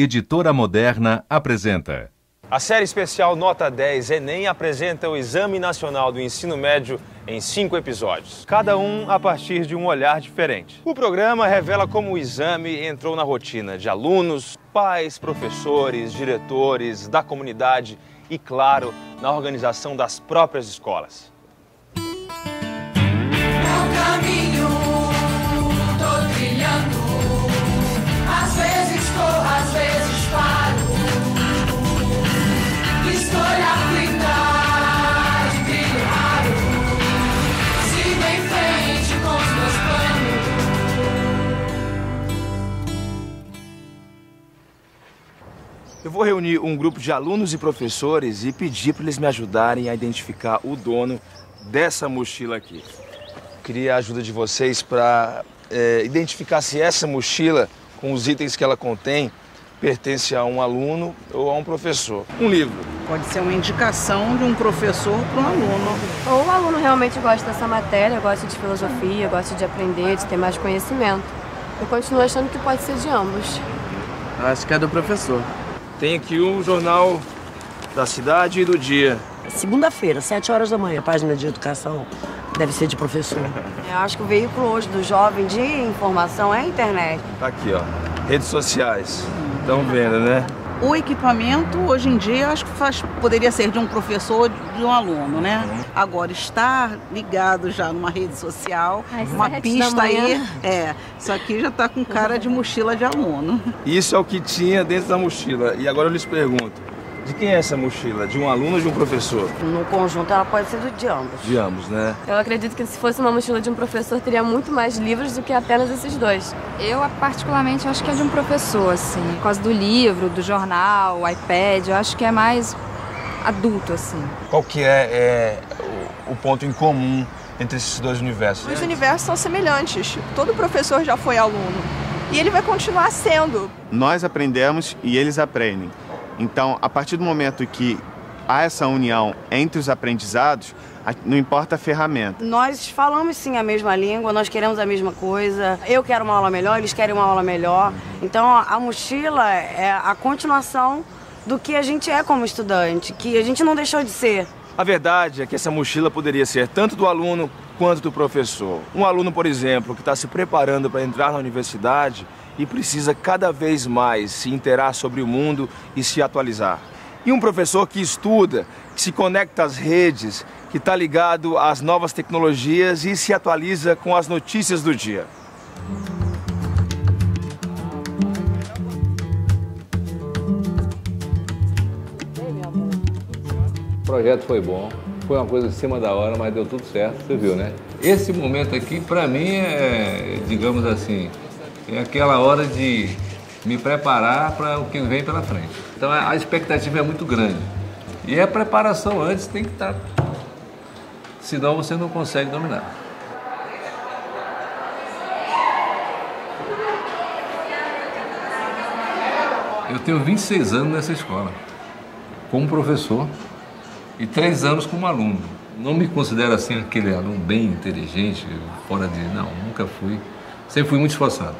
Editora Moderna apresenta. A série especial Nota 10 Enem apresenta o Exame Nacional do Ensino Médio em 5 episódios, cada um a partir de um olhar diferente. O programa revela como o exame entrou na rotina de alunos, pais, professores, diretores, da comunidade e, claro, na organização das próprias escolas. Meu caminho, tô trilhando, às vezes corro, às vezes paro. Escolha aflita de brilho raro, sigo em frente com os meus planos. Eu vou reunir um grupo de alunos e professores e pedir para eles me ajudarem a identificar o dono dessa mochila aqui. Queria a ajuda de vocês para identificar se essa mochila, com os itens que ela contém, pertence a um aluno ou a um professor. Um livro. Pode ser uma indicação de um professor para um aluno. Ou o aluno realmente gosta dessa matéria, gosta de filosofia, gosta de aprender, de ter mais conhecimento. Eu continuo achando que pode ser de ambos. Acho que é do professor. Tem aqui o jornal da cidade e do dia. Segunda-feira, 7 horas da manhã, página de educação. Deve ser de professor. Eu acho que o veículo hoje do jovem de informação é a internet. Tá aqui, ó. Redes sociais. Estão vendo, né? O equipamento, hoje em dia, acho que poderia ser de um professor ou de um aluno, né? Agora, estar ligado já numa rede social, uma pista aí, isso aqui já tá com cara de mochila de aluno. Isso é o que tinha dentro da mochila. E agora eu lhes pergunto, de quem é essa mochila? De um aluno ou de um professor? No conjunto, ela pode ser de ambos. De ambos, né? Eu acredito que se fosse uma mochila de um professor, teria muito mais livros do que apenas esses dois. Eu, particularmente, acho que é de um professor, assim. Por causa do livro, do jornal, iPad, eu acho que é mais adulto, assim. Qual que é o ponto em comum entre esses dois universos? Os universos são semelhantes. Todo professor já foi aluno. E ele vai continuar sendo. Nós aprendemos e eles aprendem. Então, a partir do momento que há essa união entre os aprendizados, não importa a ferramenta. Nós falamos sim a mesma língua, nós queremos a mesma coisa. Eu quero uma aula melhor, eles querem uma aula melhor. Então, a mochila é a continuação do que a gente é como estudante, que a gente não deixou de ser. A verdade é que essa mochila poderia ser tanto do aluno quanto do professor. Um aluno, por exemplo, que está se preparando para entrar na universidade e precisa cada vez mais se inteirar sobre o mundo e se atualizar. E um professor que estuda, que se conecta às redes, que está ligado às novas tecnologias e se atualiza com as notícias do dia. O projeto foi bom, foi uma coisa em cima da hora, mas deu tudo certo, você viu, né? Esse momento aqui, para mim, é, digamos assim, é aquela hora de me preparar para o que vem pela frente. Então a expectativa é muito grande. E a preparação antes tem que estar, senão você não consegue dominar. Eu tenho 26 anos nessa escola, como professor, e 3 anos como aluno. Não me considero assim aquele aluno bem inteligente, fora de... Não, nunca fui. Sempre fui muito esforçado.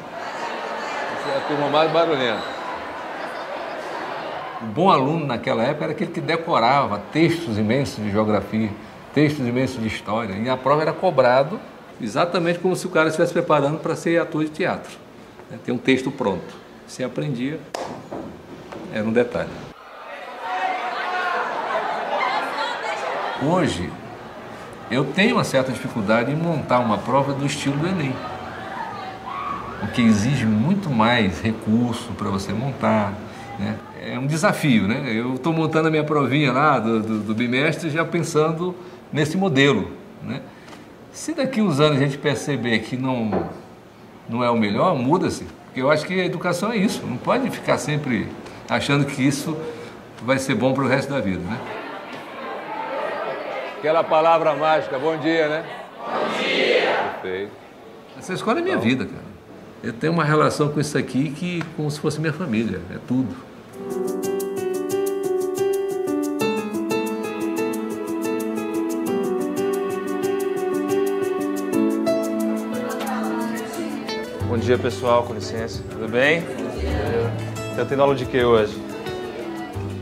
Essa é a turma mais barulhenta. O bom aluno naquela época era aquele que decorava textos imensos de geografia, textos imensos de história, e a prova era cobrado exatamente como se o cara estivesse preparando para ser ator de teatro. Tem um texto pronto. Se aprendia, era um detalhe. Hoje, eu tenho uma certa dificuldade em montar uma prova do estilo do Enem, o que exige muito mais recurso para você montar, né? É um desafio, né? Eu estou montando a minha provinha lá do bimestre já pensando nesse modelo, né? Se daqui uns anos a gente perceber que não é o melhor, muda-se. Porque eu acho que a educação é isso, não pode ficar sempre achando que isso vai ser bom para o resto da vida, né? Aquela palavra mágica, bom dia, né? Bom dia! Perfeito. Essa escola é minha vida, cara. Eu tenho uma relação com isso aqui que como se fosse minha família, é tudo. Bom dia, pessoal, com licença. Tudo bem? Bom dia. Tá tendo aula de quê hoje?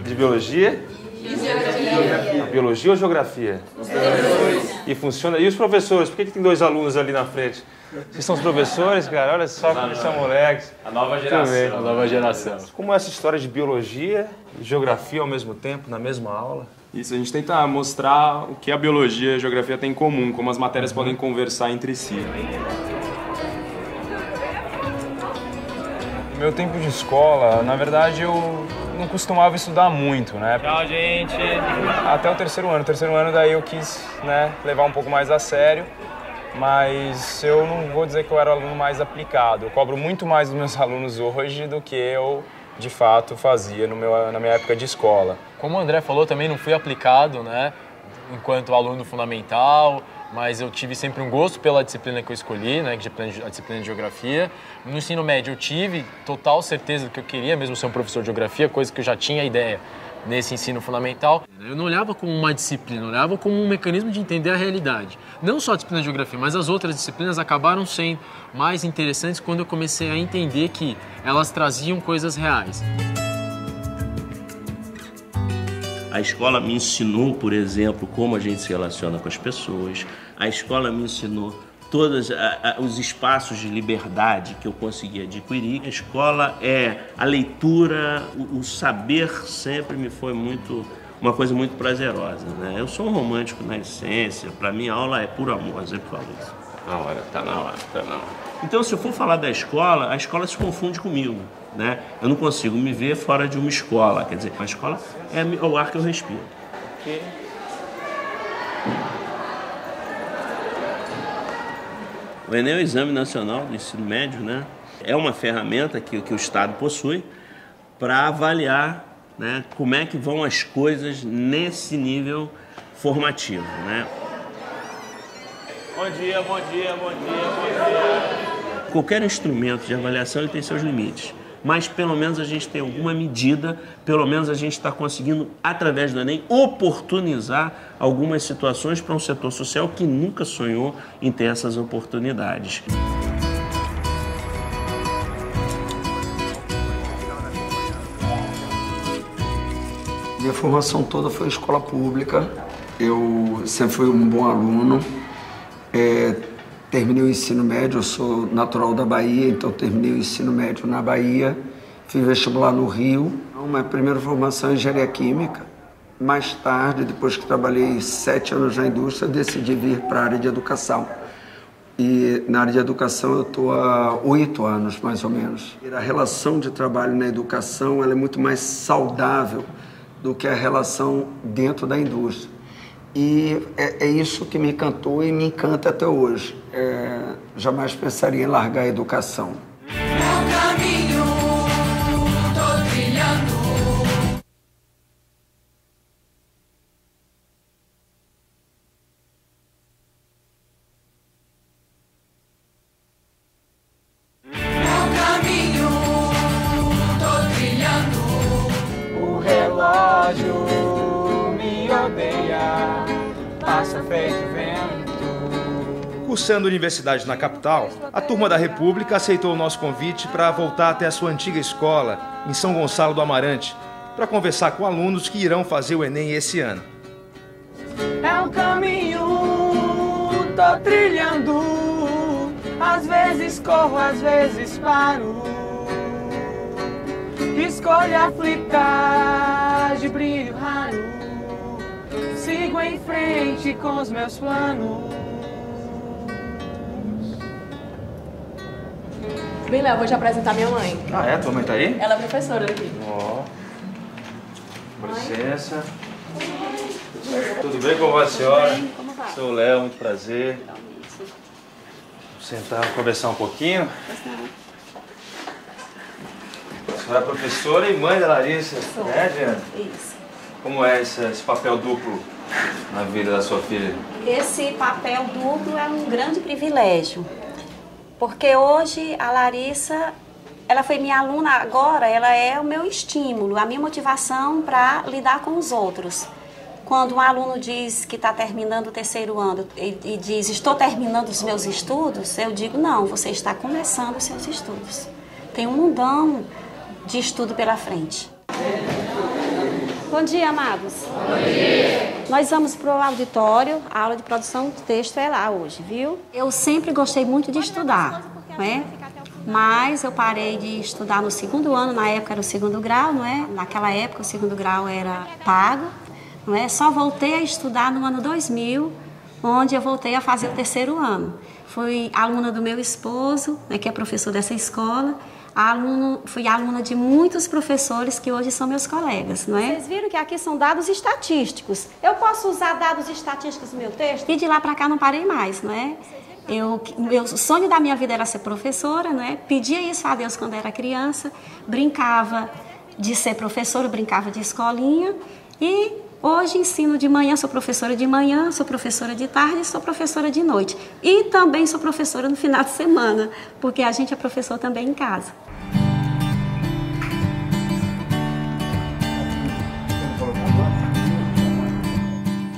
De biologia? Geografia. Biologia ou geografia? Os dois. E funciona. E os professores? Por que tem 2 alunos ali na frente? Vocês são os professores, cara? Olha só como são moleques. A nova geração. A nova geração. Como é essa história de biologia e geografia ao mesmo tempo, na mesma aula? Isso, a gente tenta mostrar o que a biologia e a geografia têm em comum, como as matérias podem conversar entre si. No meu tempo de escola, na verdade, eu não costumava estudar muito, né? Tchau, gente! Até o terceiro ano. Terceiro ano, daí eu quis, né, levar um pouco mais a sério. Mas eu não vou dizer que eu era aluno mais aplicado. Eu cobro muito mais dos meus alunos hoje do que eu, de fato, fazia na minha época de escola. Como o André falou, também não fui aplicado, né, enquanto aluno fundamental, mas eu tive sempre um gosto pela disciplina que eu escolhi, né, a disciplina de geografia. No ensino médio eu tive total certeza do que eu queria, mesmo ser um professor de geografia, coisa que eu já tinha ideia nesse ensino fundamental. Eu não olhava como uma disciplina, eu olhava como um mecanismo de entender a realidade. Não só a disciplina de geografia, mas as outras disciplinas acabaram sendo mais interessantes quando eu comecei a entender que elas traziam coisas reais. A escola me ensinou, por exemplo, como a gente se relaciona com as pessoas. A escola me ensinou todos os espaços de liberdade que eu consegui adquirir. A escola a leitura, o saber sempre me foi uma coisa muito prazerosa, né? Eu sou um romântico na essência, para mim a aula é puro amor, eu sempre falo isso. Tá na hora. Então, se eu for falar da escola, a escola se confunde comigo, né? Eu não consigo me ver fora de uma escola, quer dizer, a escola é o ar que eu respiro. Okay. O Enem é o Exame Nacional do Ensino Médio, né? É uma ferramenta que o Estado possui para avaliar, né, como é que vão as coisas nesse nível formativo, né? Bom dia, bom dia, bom dia, bom dia. Qualquer instrumento de avaliação ele tem seus limites, mas pelo menos a gente tem alguma medida, pelo menos a gente está conseguindo, através do Enem, oportunizar algumas situações para um setor social que nunca sonhou em ter essas oportunidades. Minha formação toda foi escola pública, eu sempre fui um bom aluno, terminei o ensino médio, eu sou natural da Bahia, então terminei o ensino médio na Bahia, fiz vestibular no Rio. Minha primeira formação é engenharia química, mais tarde, depois que trabalhei 7 anos na indústria, decidi vir para a área de educação. E na área de educação eu estou há 8 anos, mais ou menos. A relação de trabalho na educação ela é muito mais saudável do que a relação dentro da indústria. E é isso que me encantou e me encanta até hoje. Jamais pensaria em largar a educação. Meu caminho, tô trilhando. Meu caminho, tô trilhando. O relógio me odeia, passa feito vento. Cursando universidade na capital, a turma da República aceitou o nosso convite para voltar até a sua antiga escola, em São Gonçalo do Amarante, para conversar com alunos que irão fazer o Enem esse ano. É um caminho, tô trilhando. Às vezes corro, às vezes paro. Escolho aflita de brilho raro. Sigo em frente com os meus planos. Bem, Léo, vou te apresentar minha mãe. Ah, é? Tua mãe tá aí? Ela é professora aqui. Ó. Com licença. Tudo bem com a senhora? Tudo bem, como vai? Sou o Léo, muito prazer. Vamos sentar, conversar um pouquinho. A senhora é professora e mãe da Larissa, né, Diana? Isso. Como é esse papel duplo na vida da sua filha? Esse papel duplo é um grande privilégio, porque hoje a Larissa, ela foi minha aluna, agora ela é o meu estímulo, a minha motivação para lidar com os outros. Quando um aluno diz que está terminando o terceiro ano e diz, estou terminando os meus estudos, eu digo, não, você está começando os seus estudos. Tem um mundão de estudo pela frente. Bom dia, amados. Bom dia. Nós vamos para o auditório, a aula de produção de texto é lá hoje, viu? Eu sempre gostei muito de estudar, não é? Mas eu parei de estudar no segundo ano, na época era o segundo grau, não é? Naquela época o segundo grau era pago, não é? Só voltei a estudar no ano 2000, onde eu voltei a fazer o terceiro ano. Fui aluna do meu esposo, né, que é professor dessa escola. Fui aluna de muitos professores que hoje são meus colegas, não é? Vocês viram que aqui são dados estatísticos. Eu posso usar dados estatísticos no meu texto? E de lá para cá não parei mais, não é? O sonho da minha vida era ser professora, não é? Pedia isso a Deus quando era criança, brincava de ser professora, brincava de escolinha e hoje ensino de manhã, sou professora de manhã, sou professora de tarde, sou professora de noite. E também sou professora no final de semana, porque a gente é professor também em casa.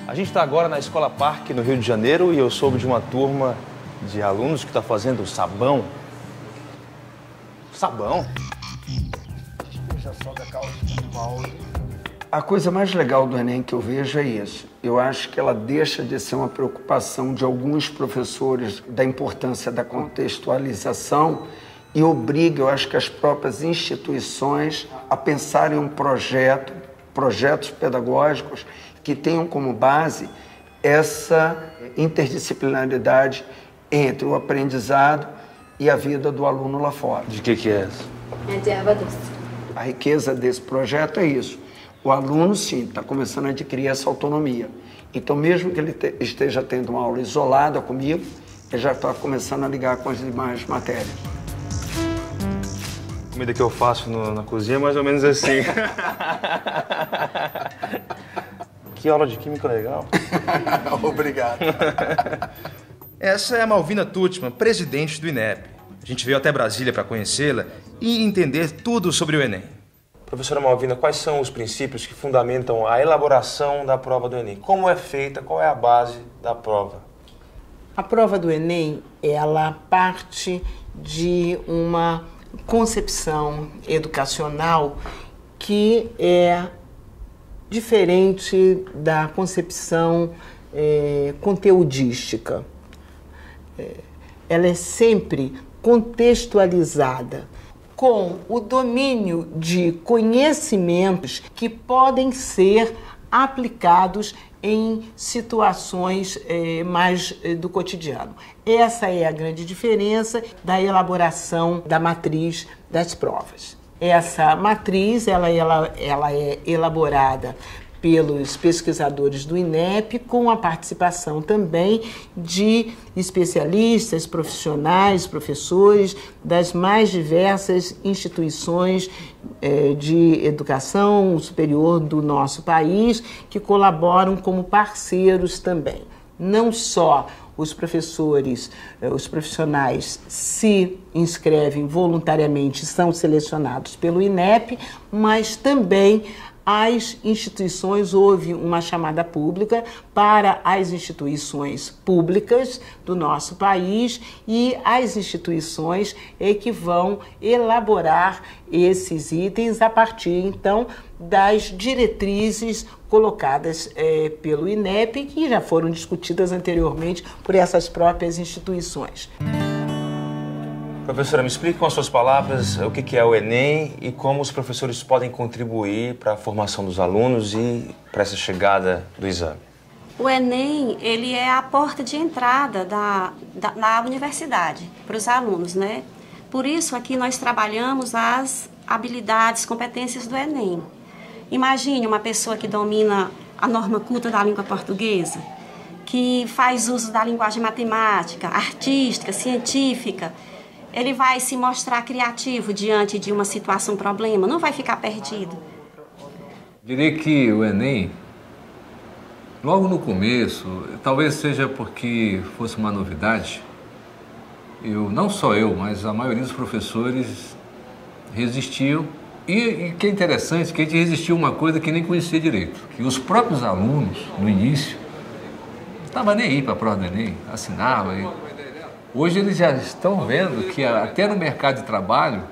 A gente está agora na Escola Parque, no Rio de Janeiro, e eu soube de uma turma de alunos que está fazendo sabão. Sabão? A coisa mais legal do Enem que eu vejo é isso. Eu acho que ela deixa de ser uma preocupação de alguns professores da importância da contextualização e obriga, eu acho que as próprias instituições a pensarem em um projetos pedagógicos que tenham como base essa interdisciplinaridade entre o aprendizado e a vida do aluno lá fora. De que é essa? É de erva doce. A riqueza desse projeto é isso. O aluno, sim, está começando a adquirir essa autonomia. Então, mesmo que ele esteja tendo uma aula isolada comigo, ele já está começando a ligar com as demais matérias. A comida que eu faço na cozinha é mais ou menos assim. Que aula de química legal. Obrigado. Essa é a Malvina Tuttman, presidente do INEP. A gente veio até Brasília para conhecê-la e entender tudo sobre o Enem. Professora Malvina, quais são os princípios que fundamentam a elaboração da prova do Enem? Como é feita? Qual é a base da prova? A prova do Enem, ela parte de uma concepção educacional que é diferente da concepção conteudística. Ela é sempre contextualizada com o domínio de conhecimentos que podem ser aplicados em situações mais do cotidiano. Essa é a grande diferença da elaboração da matriz das provas. Essa matriz ela é elaborada pelos pesquisadores do INEP, com a participação também de especialistas, profissionais, professores das mais diversas instituições de educação superior do nosso país, que colaboram como parceiros também. Não só os professores, os profissionais se inscrevem voluntariamente, são selecionados pelo INEP, mas também as instituições, houve uma chamada pública para as instituições públicas do nosso país e as instituições que vão elaborar esses itens a partir, então, das diretrizes colocadas pelo INEP, que já foram discutidas anteriormente por essas próprias instituições. Professora, me explique com as suas palavras o que é o Enem e como os professores podem contribuir para a formação dos alunos e para essa chegada do exame. O Enem, ele é a porta de entrada na universidade para os alunos, né? Por isso, aqui nós trabalhamos as habilidades, competências do Enem. Imagine uma pessoa que domina a norma culta da língua portuguesa, que faz uso da linguagem matemática, artística, científica. Ele vai se mostrar criativo diante de uma situação, problema, não vai ficar perdido. Diria que o Enem, logo no começo, talvez seja porque fosse uma novidade, não só eu, mas a maioria dos professores resistiam. E que é interessante, que a gente resistiu a uma coisa que nem conhecia direito, que os próprios alunos, no início, não estavam nem aí para a prova do Enem, assinavam. Hoje eles já estão vendo que até no mercado de trabalho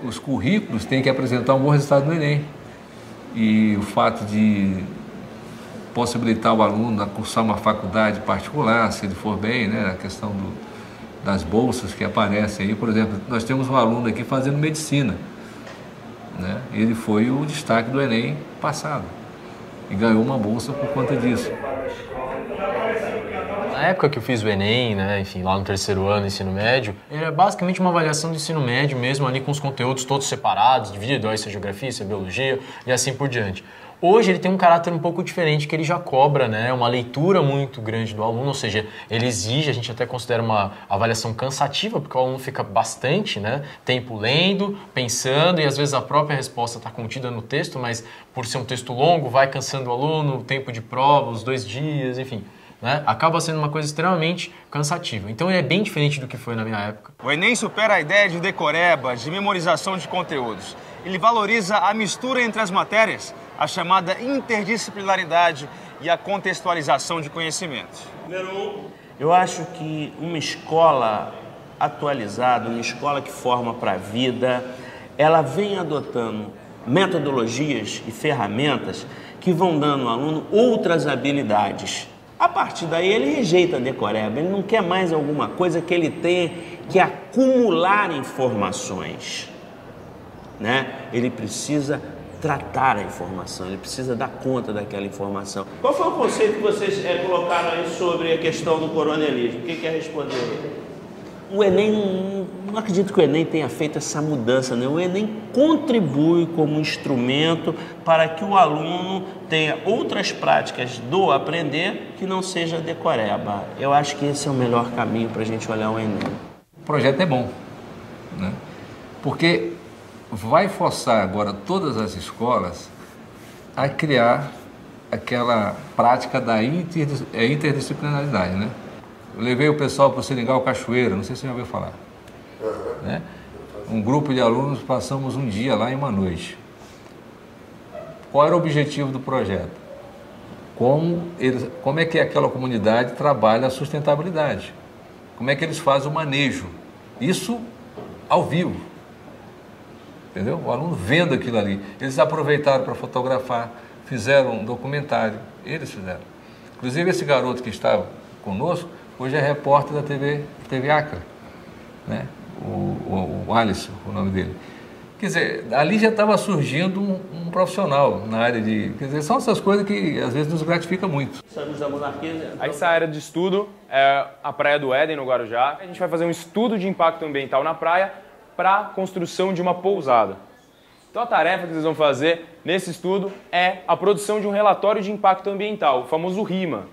os currículos têm que apresentar um bom resultado no Enem. E o fato de possibilitar o aluno a cursar uma faculdade particular, se ele for bem, né, a questão das bolsas que aparecem aí. Por exemplo, nós temos um aluno aqui fazendo medicina, né? Ele foi o destaque do Enem passado e ganhou uma bolsa por conta disso. Na época que eu fiz o Enem, né, enfim, lá no terceiro ano, ensino médio, era basicamente uma avaliação do ensino médio mesmo, ali com os conteúdos todos separados, dividido, isso é geografia, isso é biologia e assim por diante. Hoje ele tem um caráter um pouco diferente, que ele já cobra, né, uma leitura muito grande do aluno, ou seja, ele exige, a gente até considera uma avaliação cansativa, porque o aluno fica bastante, né, tempo lendo, pensando, e às vezes a própria resposta está contida no texto, mas por ser um texto longo, vai cansando o aluno, o tempo de prova, os 2 dias, enfim, né, acaba sendo uma coisa extremamente cansativa. Então é bem diferente do que foi na minha época. O Enem supera a ideia de decoreba, de memorização de conteúdos. Ele valoriza a mistura entre as matérias, a chamada interdisciplinaridade e a contextualização de conhecimentos. Eu acho que uma escola atualizada, uma escola que forma para a vida, ela vem adotando metodologias e ferramentas que vão dando ao aluno outras habilidades. A partir daí ele rejeita a decoreba, ele não quer mais alguma coisa que ele tenha que acumular informações, né? Ele precisa tratar a informação, ele precisa dar conta daquela informação. Qual foi o conceito que vocês colocaram aí sobre a questão do coronelismo? O que quer responder? O Enem, não acredito que o Enem tenha feito essa mudança, né? O Enem contribui como instrumento para que o aluno tenha outras práticas do aprender que não seja decoreba. Eu acho que esse é o melhor caminho para a gente olhar o Enem. O projeto é bom, né? Porque vai forçar agora todas as escolas a criar aquela prática da interdisciplinaridade, né? Eu levei o pessoal para o Seringal Cachoeira, não sei se você já ouviu falar. Né? Um grupo de alunos, passamos um dia lá e uma noite. Qual era o objetivo do projeto? Como é que aquela comunidade trabalha a sustentabilidade? Como é que eles fazem o manejo? Isso ao vivo. Entendeu? O aluno vendo aquilo ali. Eles aproveitaram para fotografar, fizeram um documentário, eles fizeram. Inclusive esse garoto que estava conosco, hoje é repórter da TV Acre, né? O Alisson, o nome dele. Quer dizer, ali já estava surgindo um profissional na área de... Quer dizer, são essas coisas que às vezes nos gratificam muito. Essa área de estudo é a Praia do Éden, no Guarujá. A gente vai fazer um estudo de impacto ambiental na praia para a construção de uma pousada. Então a tarefa que vocês vão fazer nesse estudo é a produção de um relatório de impacto ambiental, o famoso RIMA.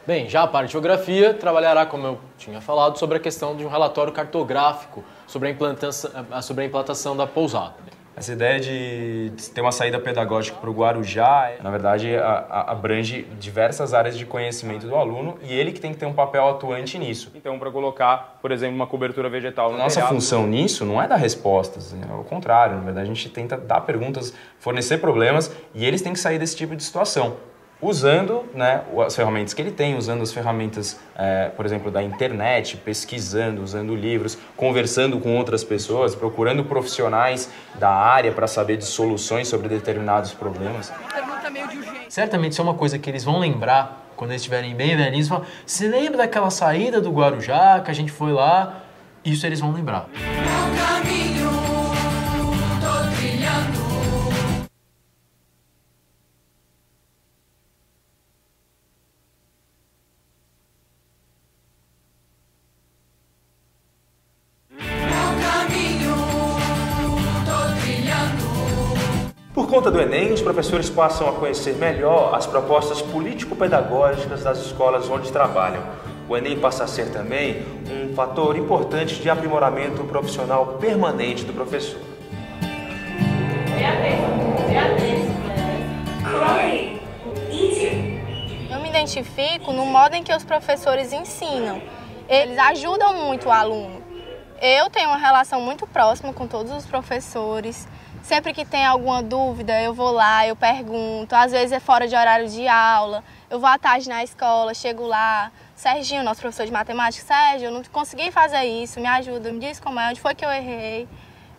Bem, já a parte de geografia trabalhará, como eu tinha falado, sobre a questão de um relatório cartográfico sobre a implantação da pousada. Essa ideia de ter uma saída pedagógica para o Guarujá, na verdade, abrange diversas áreas de conhecimento do aluno e ele que tem que ter um papel atuante nisso. Então, para colocar, por exemplo, uma cobertura vegetal no Nossa telhado. Função nisso não é dar respostas, é o contrário. Na verdade, a gente tenta dar perguntas, fornecer problemas e eles têm que sair desse tipo de situação. Usando, né, as ferramentas que ele tem, usando as ferramentas, por exemplo, da internet, pesquisando, usando livros, conversando com outras pessoas, procurando profissionais da área para saber de soluções sobre determinados problemas. Certamente isso é uma coisa que eles vão lembrar quando eles estiverem bem velhinhos. Você lembra daquela saída do Guarujá que a gente foi lá? Isso eles vão lembrar. Por conta do Enem, os professores passam a conhecer melhor as propostas político-pedagógicas das escolas onde trabalham. O Enem passa a ser também um fator importante de aprimoramento profissional permanente do professor. Eu me identifico no modo em que os professores ensinam. Eles ajudam muito o aluno. Eu tenho uma relação muito próxima com todos os professores. Sempre que tem alguma dúvida, eu vou lá, eu pergunto. Às vezes é fora de horário de aula. Eu vou à tarde na escola, chego lá. Serginho, nosso professor de matemática, Sérgio, eu não consegui fazer isso, me ajuda, me diz como é, onde foi que eu errei.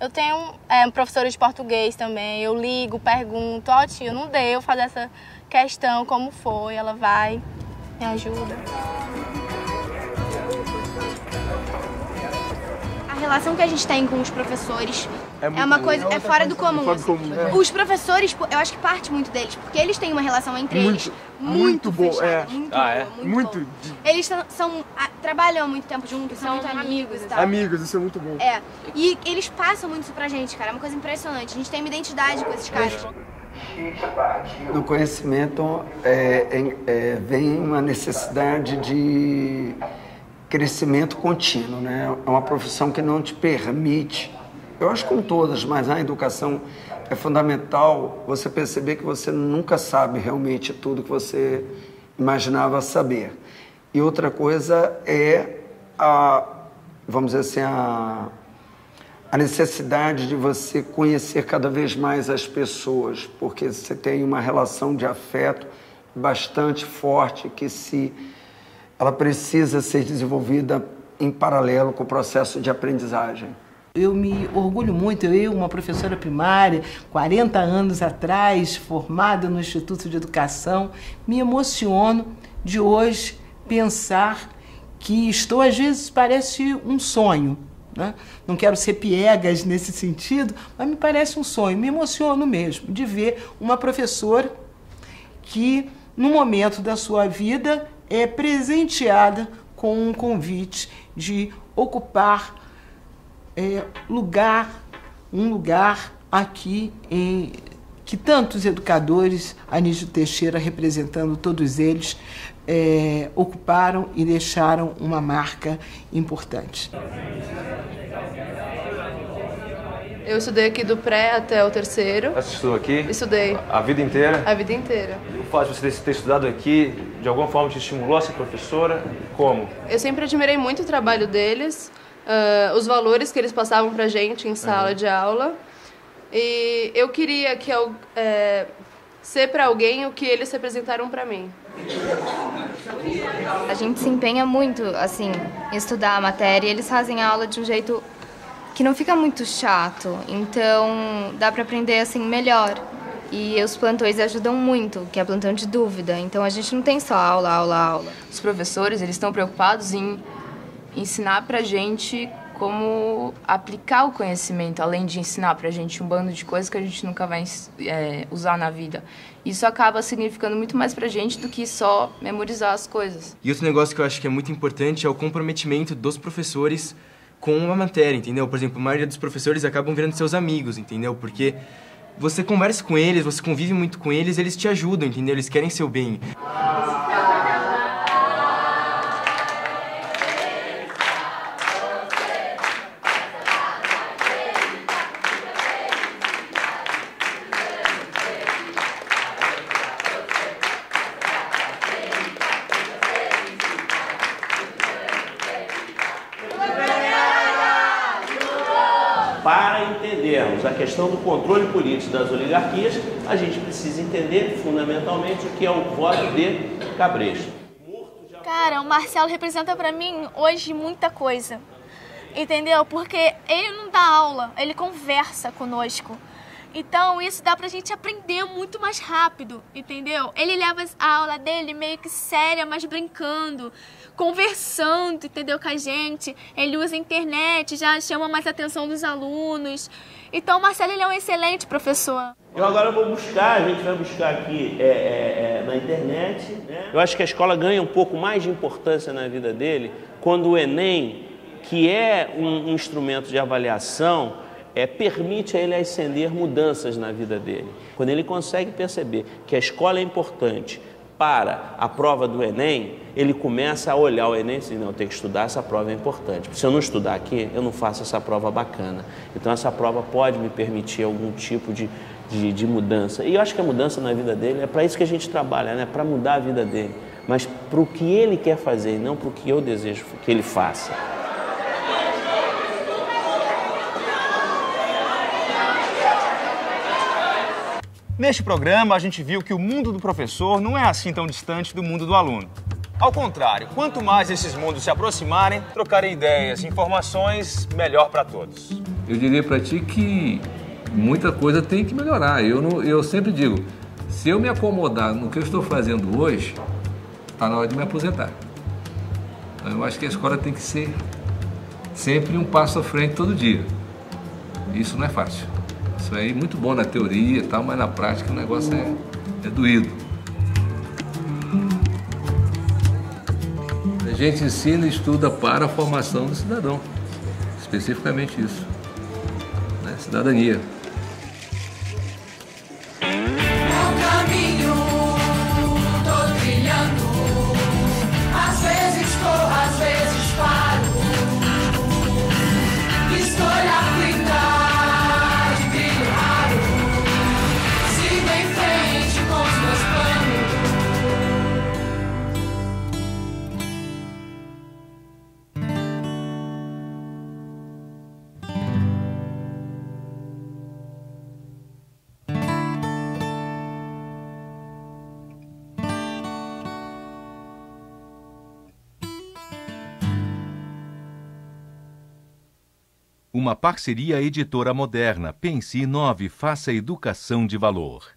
Eu tenho professora de português também, eu ligo, pergunto, ó tio, não deu fazer essa questão, como foi? Ela vai, me ajuda. A relação que a gente tem com os professores é uma coisa, é fora do comum. Os professores, eu acho que parte muito deles, porque eles têm uma relação entre eles muito boa. Muito. Eles trabalham há muito tempo juntos, são muito amigos e tal. Amigos, isso é muito bom. E eles passam muito isso pra gente, cara, é uma coisa impressionante. A gente tem uma identidade com esses caras. No conhecimento vem uma necessidade de crescimento contínuo, né? É uma profissão que não te permite, eu acho como todas, mas na educação é fundamental você perceber que você nunca sabe realmente tudo que você imaginava saber. E outra coisa é vamos dizer assim, a necessidade de você conhecer cada vez mais as pessoas, porque você tem uma relação de afeto bastante forte que ela precisa ser desenvolvida em paralelo com o processo de aprendizagem. Eu me orgulho muito, uma professora primária, 40 anos atrás, formada no Instituto de Educação, me emociono de hoje pensar que estou, às vezes, parece um sonho, né? Não quero ser piegas nesse sentido, mas me parece um sonho, me emociono mesmo de ver uma professora que, no momento da sua vida, é presenteada com um convite de ocupar um lugar aqui que tantos educadores, Anísio Teixeira representando todos eles, ocuparam e deixaram uma marca importante. Eu estudei aqui do pré até o terceiro. Você estudou aqui? Estudei. A vida inteira? A vida inteira. O fato de você ter estudado aqui, de alguma forma te estimulou a ser professora? Como? Eu sempre admirei muito o trabalho deles, os valores que eles passavam pra gente em sala de aula. E eu queria ser para alguém o que eles representaram para mim. A gente se empenha muito, assim, em estudar a matéria e eles fazem a aula de um jeito que não fica muito chato, então dá para aprender assim melhor. E os plantões ajudam muito, que é plantão de dúvida, então a gente não tem só aula. Os professores, eles estão preocupados em ensinar pra gente como aplicar o conhecimento, além de ensinar pra gente um bando de coisas que a gente nunca vai usar na vida. Isso acaba significando muito mais pra gente do que só memorizar as coisas. E outro negócio que eu acho que é muito importante é o comprometimento dos professores com a matéria, entendeu? Por exemplo, a maioria dos professores acabam virando seus amigos, entendeu? Porque você conversa com eles, você convive muito com eles, eles te ajudam, entendeu? Eles querem seu bem. Para entendermos a questão do controle político das oligarquias, a gente precisa entender fundamentalmente o que é o voto de cabresto. Cara, o Marcelo representa pra mim hoje muita coisa, entendeu? Porque ele não dá aula, ele conversa conosco. Então isso dá pra gente aprender muito mais rápido, entendeu? Ele leva a aula dele meio que séria, mas brincando, conversando, entendeu, com a gente. Ele usa a internet, já chama mais a atenção dos alunos. Então o Marcelo, ele é um excelente professor. Eu agora vou buscar, a gente vai buscar aqui na internet, né? Eu acho que a escola ganha um pouco mais de importância na vida dele quando o Enem, que é um instrumento de avaliação, permite a ele ascender mudanças na vida dele. Quando ele consegue perceber que a escola é importante para a prova do Enem, ele começa a olhar o Enem e dizer, não, eu tenho que estudar, essa prova é importante. Se eu não estudar aqui, eu não faço essa prova bacana. Então essa prova pode me permitir algum tipo de mudança. E eu acho que a mudança na vida dele é para isso que a gente trabalha, né? Para mudar a vida dele. Mas para o que ele quer fazer e não para o que eu desejo que ele faça. Neste programa, a gente viu que o mundo do professor não é assim tão distante do mundo do aluno. Ao contrário, quanto mais esses mundos se aproximarem, trocarem ideias e informações, melhor para todos. eu diria para ti que muita coisa tem que melhorar. Eu sempre digo, se eu me acomodar no que eu estou fazendo hoje, está na hora de me aposentar. Então, eu acho que a escola tem que ser sempre um passo à frente todo dia. Isso não é fácil. Isso aí é muito bom na teoria e tal, mas na prática o negócio é doído. A gente ensina e estuda para a formação do cidadão. Especificamente isso. Né? Cidadania. Uma parceria Editora Moderna. Pense e inove, faça educação de valor.